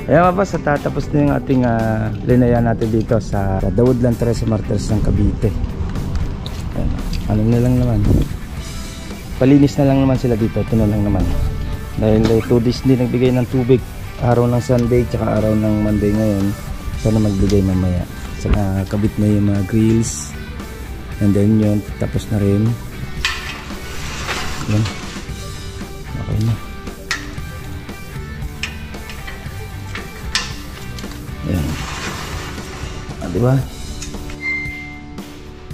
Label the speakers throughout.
Speaker 1: Ayan mga boss, tatapos na yung ating linaya natin dito sa Daudlan Tres Martires ng Cavite. Ayan, ano na lang naman, palinis na lang naman sila dito. Ito na lang naman dahil 2 days din nagbigay ng tubig, araw ng Sunday tsaka araw ng Monday ngayon. Sana magbigay mamaya. Saka kabit na yung mga grills, and then yun, tapos na rin. Ayan, okay na. Ayan. Diba?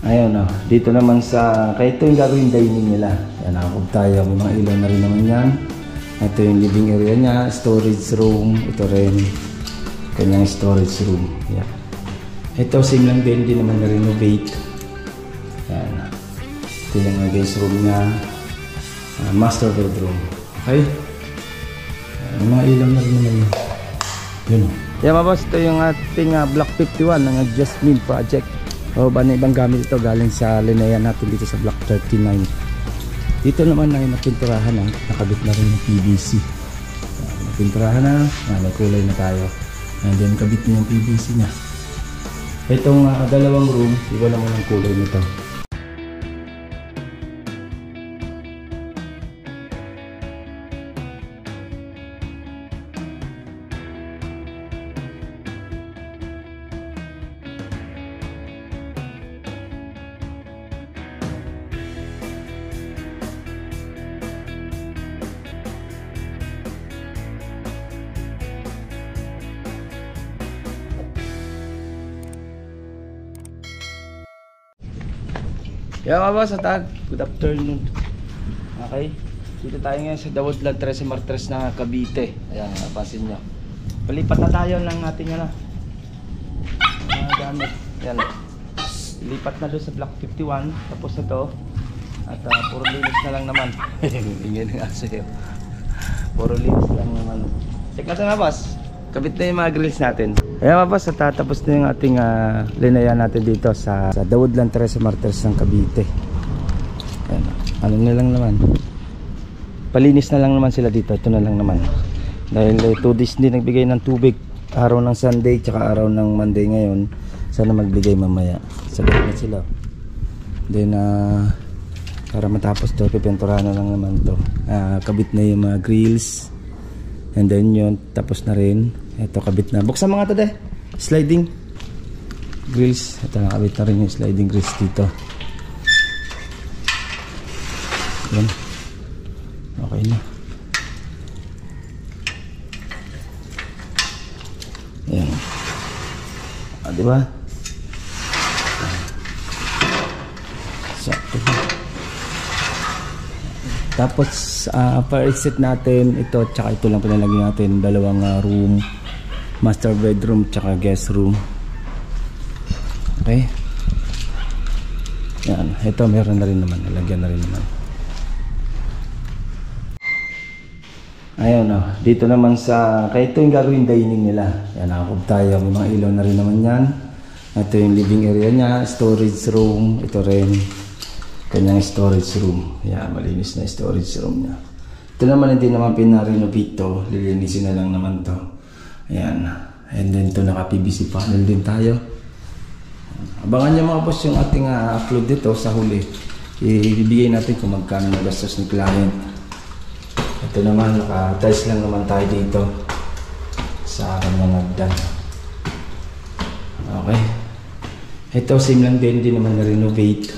Speaker 1: Ayun o. Dito naman sa, kaya ito yung gagawin dining nila. Ayan, nakakog tayo. May mga ilaw na rin naman yan. Ito yung living area niya, storage room. Ito rin kanyang storage room. Ayan. Ito same lang din, hindi naman na-renovate. Ayan. Ito yung guest room niya. Master bedroom. Okay? Ayan, may mga ilaw na rin naman yan. Yun o. Yeah, mga boss, ito yung ating Block 51 ng Jasmine project. O ba na ibang gamit ito galing sa linaya natin dito sa Block 39. Dito naman ay napinturahan na, nakabit na rin ng PVC. Napinturahan na, may kulay na tayo. And then kabit na yung PVC niya. Itong dalawang room, iba naman ang kulay nito. Yeah mga boss, good afternoon. Okay, dito tayo ngayon sa Daudlan Tres Martires na Cavite. Ayan, napansin nyo, palipat na tayo ng ating gamit. Ayan, lipat na doon sa Block 51. Tapos na to. At puro linis na lang naman. Ingin nga sa'yo. Puro linis lang naman. Check natin mga boss, kabit na yung mga grills natin. Ayan mga boss, tatapos na yung ating linaya natin dito sa Daudlan Tres Martires ng Cavite. Ayan, ano na lang naman, palinis na lang naman sila dito. Ito na lang naman dahil 2 days din nagbigay ng tubig, araw ng Sunday tsaka araw ng Monday ngayon. Sana magbigay mamaya. Sagot na sila. Then para matapos to, pipinturahan na lang naman to. Kabit na yung mga grills, and then yun, tapos na rin. Ito kabit na. Buksan mga to deh. Sliding grills. Ito nakabit na rin yung sliding grills dito. Yan. Okay na. Yan. Diba? Sakto. Tapos para exit natin ito, tsaka ito lang pinalagyan natin, dalawang room, master bedroom tsaka guest room. Okay, yan, ito meron na rin naman, nalagyan na rin naman. Ayun o, dito naman sa, kaya ito yung gagawin dining nila. Yan, nakakog tayo, may mga ilaw na rin naman yan. Ito yung living area niya, storage room. Ito rin kanyang storage room. Yan, malinis na storage room niya. Ito naman hindi naman pinarenovate to, lilinisin na lang naman to. Ayan, and then ito naka PVC panel din tayo. Abangan nyo mga boss yung ating upload dito sa huli. Ibigay natin kung magkano na gastos ng client. Ito naman, naka-tiles lang naman tayo dito sa kanyang hagdan. Okay, ito same lang din, hindi naman na-renovate.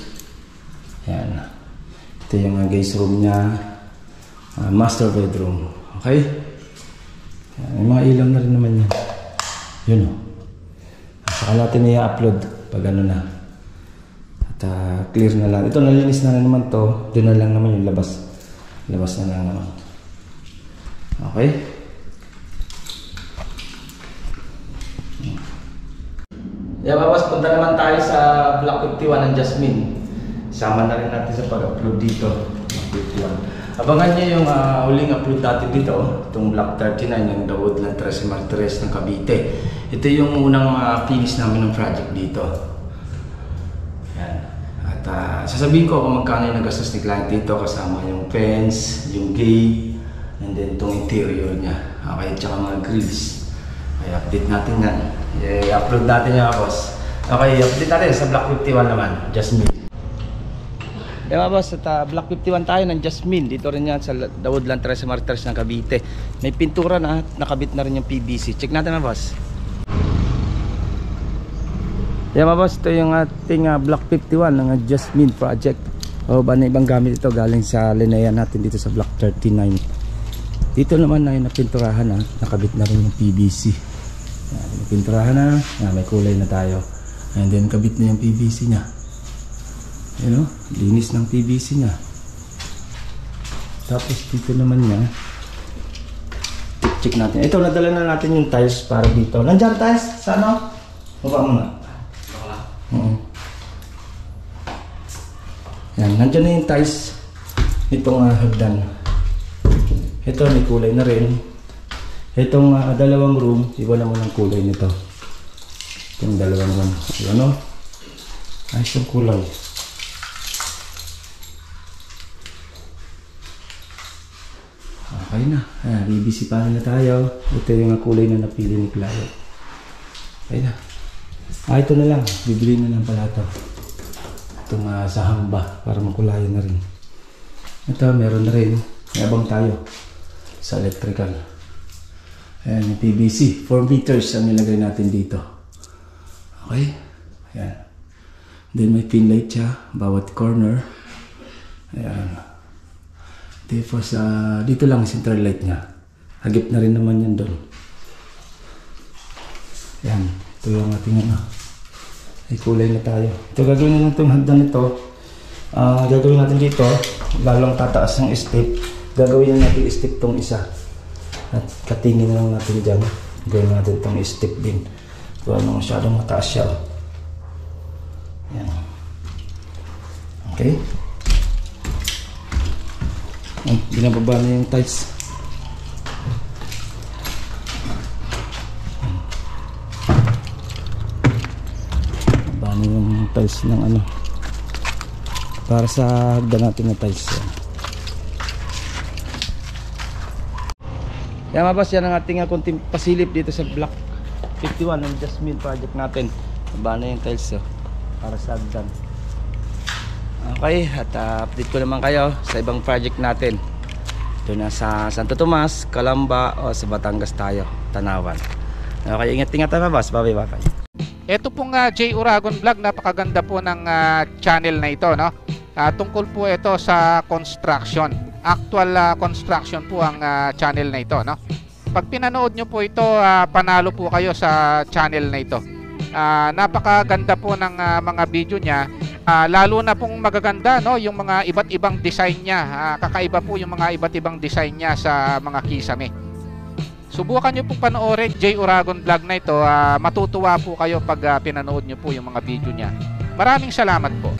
Speaker 1: Ayan, ito yung guest room niya, master bedroom. Okay, ayan, may mga ilaw na rin naman yan. Yun o. Saka natin i-upload pag ano na. At clear na lang. Ito nalinis na naman to. Doon na lang naman yung labas. Labas na lang naman. Okay. Yeah, babas, punta naman tayo sa Block 51 ng Jasmine. Sama na rin natin sa pag-upload dito. Block 51. Abangan nyo yung huling upload natin dito. Itong Block 39 ng Daudlan Tres Martires ng Cavite. Ito yung unang finish namin ng project dito. Yan. At sasabihin ko kung magkano yung nagastos ni client dito, kasama yung fence, yung gate, and then itong interior niya. Okay, tsaka mga grills. I-update natin yan. I-upload natin yan, boss. Okay, i-update natin sa Block 51 naman, Jasmine. Mga boss, at Block 51 tayo ng Jasmine. Dito rin yan sa Woodland Tres Martires ng Cavite. May pintura na, nakabit na rin yung PVC. Check natin mga boss. Mga boss, ito yung ating Block 51 ng Jasmine project. O ba na ibang gamit ito galing sa Linea natin dito sa Block 39. Dito naman ay napinturahan na, nakabit na rin yung PVC. Yan, napinturahan na, may kulay na tayo. And then kabit na yung PVC nya. You know, linis ng PVC nya. Tapos dito naman nya, check natin. Ito, nadala na natin yung tiles para dito. Nandiyan tiles? Sa ano? Baba mo na. Yan, nandiyan na yung tiles itong hagdan. Ito may kulay na rin. Itong dalawang room, iba naman ang kulay nito. Itong dalawang room. Ano? Ayos yung kulay. Okay na. BBC pa na tayo. Ito yung kulay na napili ni Clayo. Okay na. Ito na lang. Bibili na lang pala ito. Itong sa hamba para makulayan na rin. Ito meron na rin. May abang tayo sa electrical. Ayan yung PVC. 4 meters ang nilagay natin dito. Okay. Ayan. Then may pin light siya. Bawat corner. Ayan. Tapos dito lang central light niya. Hagip na rin naman yan doon. Ayan. Ito yung ating ay kulay na tayo. Ito gagawin na lang itong hagdan nito. Gagawin natin dito. Lalong tataas ng step. Gagawin na natin step tong isa. At katingin na lang natin dyan. Gawin natin itong step din. Kung ano masyadong mataas siya. Ayan. Okay. Binababa na yung tiles. Baba na yung tiles ng ano. Para sa hagdan natin na tiles. Yan mga boss, yan ang ating kunting pasilip dito sa Block 51 ng Jasmine project natin. Baba na yung tiles para sa hagdan. Okay, at update ko naman kayo sa ibang project natin. Ito na sa Santo Tomas, Calamba o sa Batangas tayo, Tanawan. Okay, ingat-ingat tayo boss. Bye-bye.
Speaker 2: Ito pong J. Uragon Vlog, napakaganda po ng channel na ito, no? Tungkol po ito sa construction. Actual construction po ang channel na ito, no? Pag pinanood nyo po ito, panalo po kayo sa channel na ito. Napakaganda po ng mga video niya. Lalo na pong magaganda, no, yung mga iba't ibang design niya. Kakaiba po yung mga iba't ibang design niya sa mga kisame. Subukan nyo pong panoorin J. Uragon Vlog na ito. Matutuwa po kayo pag pinanood nyo po yung mga video niya. Maraming salamat po.